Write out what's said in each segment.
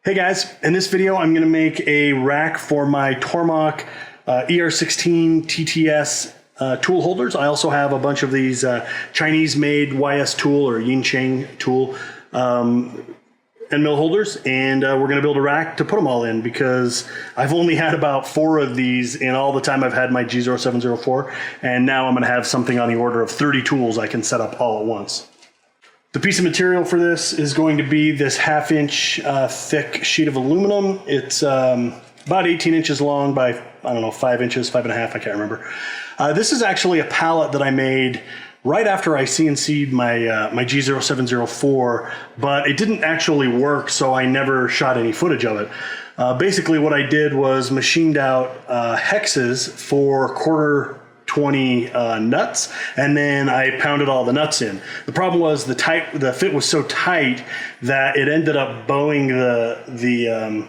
Hey guys, in this video I'm going to make a rack for my Tormach ER16 TTS tool holders. I also have a bunch of these Chinese-made YS tool or Yincheng tool end mill holders, and we're going to build a rack to put them all in because I've only had about 4 of these in all the time I've had my G0704, and now I'm going to have something on the order of 30 tools I can set up all at once. The piece of material for this is going to be this 1/2 inch thick sheet of aluminum. It's about 18 inches long by, I don't know, 5 inches, 5.5, I can't remember. This is actually a pallet that I made right after I CNC'd my G0704, but it didn't actually work, so I never shot any footage of it. Basically what I did was machined out hexes for 1/4-20 nuts, and then I pounded all the nuts in. The problem was the fit was so tight that it ended up bowing the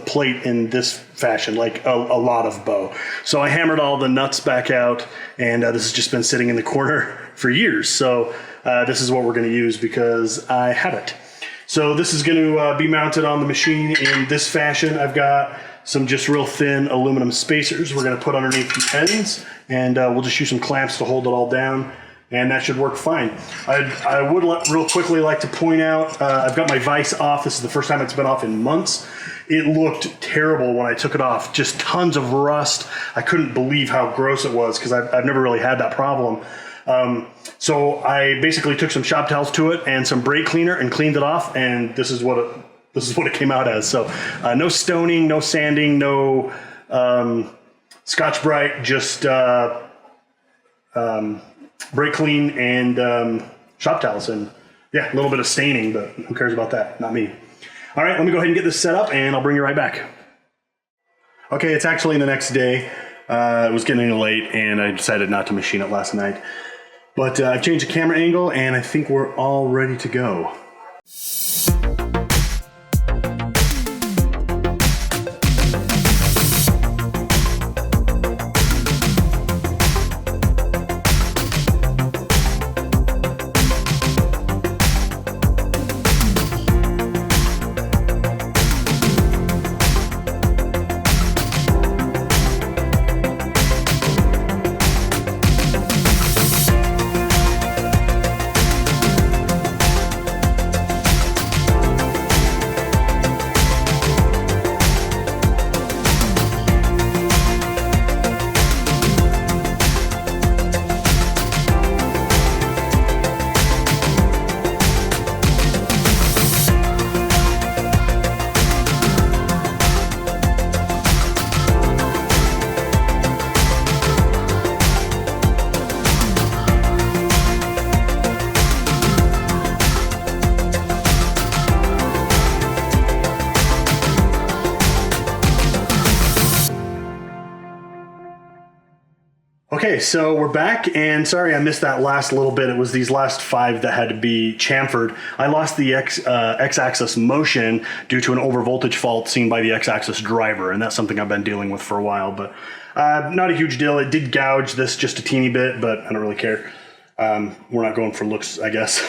plate in this fashion, like a lot of bow. So I hammered all the nuts back out, and this has just been sitting in the corner for years. So this is what we're going to use because I have it. So this is going to be mounted on the machine in this fashion. I've got some just real thin aluminum spacers we're going to put underneath the ends, and we'll just use some clamps to hold it all down, and that should work fine. I would real quickly like to point out, I've got my vise off. This is the first time it's been off in months. It looked terrible when I took it off, just tons of rust. I couldn't believe how gross it was because I've never really had that problem. So I basically took some shop towels to it and some brake cleaner and cleaned it off, and this is what it came out as. So no stoning, no sanding, no Scotch-Brite, just brake clean and shop towels, and yeah, a little bit of staining, but who cares about that? Not me. All right, let me go ahead and get this set up, and I'll bring you right back. Okay, it's actually the next day. It was getting late, and I decided not to machine it last night. But I've changed the camera angle, and I think we're all ready to go. Okay, so we're back, and sorry I missed that last little bit. It was these last 5 that had to be chamfered. I lost the X-axis motion due to an overvoltage fault seen by the X-axis driver, and that's something I've been dealing with for a while, but not a huge deal. It did gouge this just a teeny bit, but I don't really care. We're not going for looks, I guess.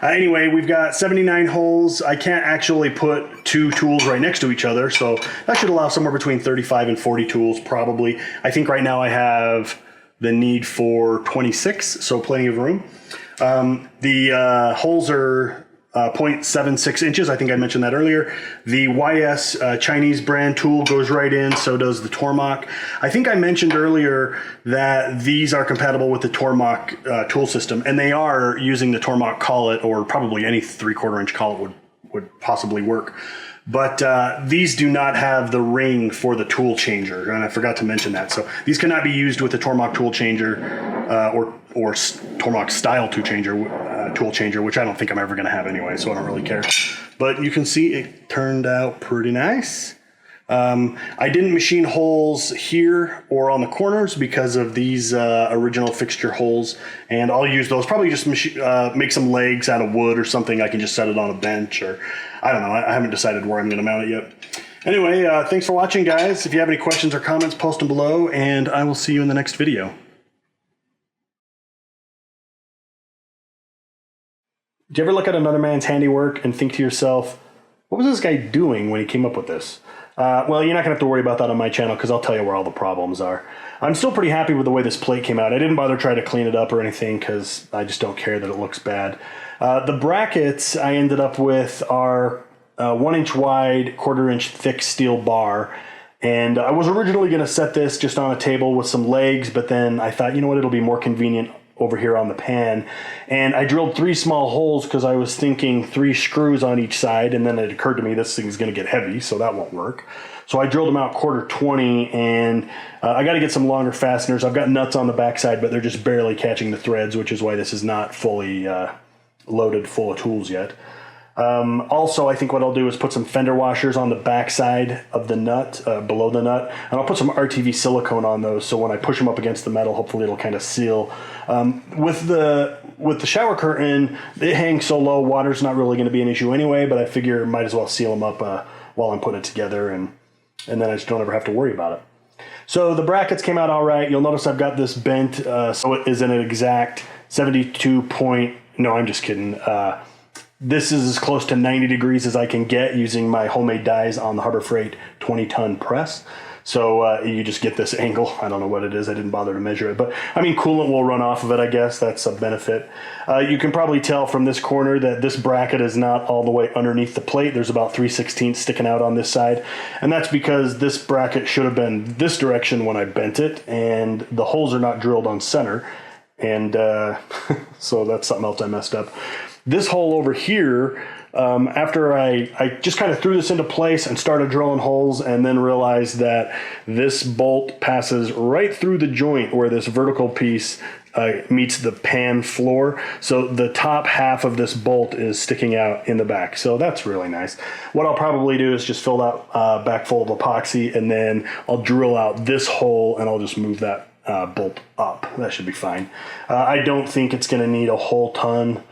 Anyway, we've got 79 holes. I can't actually put 2 tools right next to each other, so that should allow somewhere between 35 and 40 tools, probably. I think right now I have the need for 26, so plenty of room. The holes are 0.76 inches. I think I mentioned that earlier. The YS Chinese brand tool goes right in, so does the Tormach. I think I mentioned earlier that these are compatible with the Tormach tool system, and they are using the Tormach collet, or probably any 3/4 inch collet would possibly work. But these do not have the ring for the tool changer, and I forgot to mention that. So these cannot be used with the Tormach tool changer or Tormach style tool changer, which I don't think I'm ever going to have anyway, so I don't really care. But you can see it turned out pretty nice. I didn't machine holes here or on the corners because of these original fixture holes, and I'll use those. Probably just make some legs out of wood or something. I can just set it on a bench, or I don't know. I haven't decided where I'm going to mount it yet. Anyway, thanks for watching, guys. If you have any questions or comments, post them below, and I will see you in the next video. Do you ever look at another man's handiwork and think to yourself, What was this guy doing when he came up with this? Well, you're not going to have to worry about that on my channel because I'll tell you where all the problems are. I'm still pretty happy with the way this plate came out. I didn't bother trying to clean it up or anything because I just don't care that it looks bad. The brackets I ended up with are 1 inch wide, 1/4 inch thick steel bar. And I was originally going to set this just on a table with some legs, but then I thought, you know what, it'll be more convenient over here on the pan. And I drilled 3 small holes because I was thinking 3 screws on each side, and then it occurred to me this thing's going to get heavy, so that won't work. So I drilled them out 1/4 and I got to get some longer fasteners. I've got nuts on the backside, but they're just barely catching the threads, which is why this is not fully loaded full of tools yet. Also, I think what I'll do is put some fender washers on the backside of the nut, below the nut, and I'll put some RTV silicone on those so when I push them up against the metal, hopefully it'll kind of seal. With the shower curtain, it hangs so low, water's not really going to be an issue anyway, but I figure I might as well seal them up while I'm putting it together, and then I just don't ever have to worry about it. So the brackets came out all right. You'll notice I've got this bent, so it isn't an exact 72 point, no, I'm just kidding. This is as close to 90 degrees as I can get using my homemade dies on the Harbor Freight 20-ton press. So you just get this angle. I don't know what it is. I didn't bother to measure it. But, I mean, coolant will run off of it, I guess. That's a benefit. You can probably tell from this corner that this bracket is not all the way underneath the plate. There's about 3/16 sticking out on this side. And that's because this bracket should have been this direction when I bent it. And the holes are not drilled on center. And so that's something else I messed up. This hole over here, after I just kind of threw this into place and started drilling holes and then realized that this bolt passes right through the joint where this vertical piece meets the pan floor. So the top half of this bolt is sticking out in the back. So that's really nice. What I'll probably do is just fill that back full of epoxy, and then I'll drill out this hole and I'll just move that bolt up. That should be fine. I don't think it's going to need a whole ton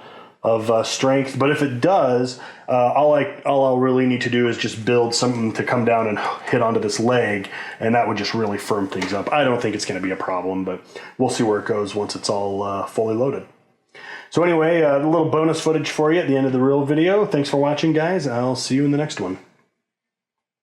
of strength, but if it does, all I'll really need to do is just build something to come down and hit onto this leg, and that would just really firm things up. I don't think it's going to be a problem, but we'll see where it goes once it's all fully loaded. So anyway, a little bonus footage for you at the end of the real video. Thanks for watching, guys. I'll see you in the next one.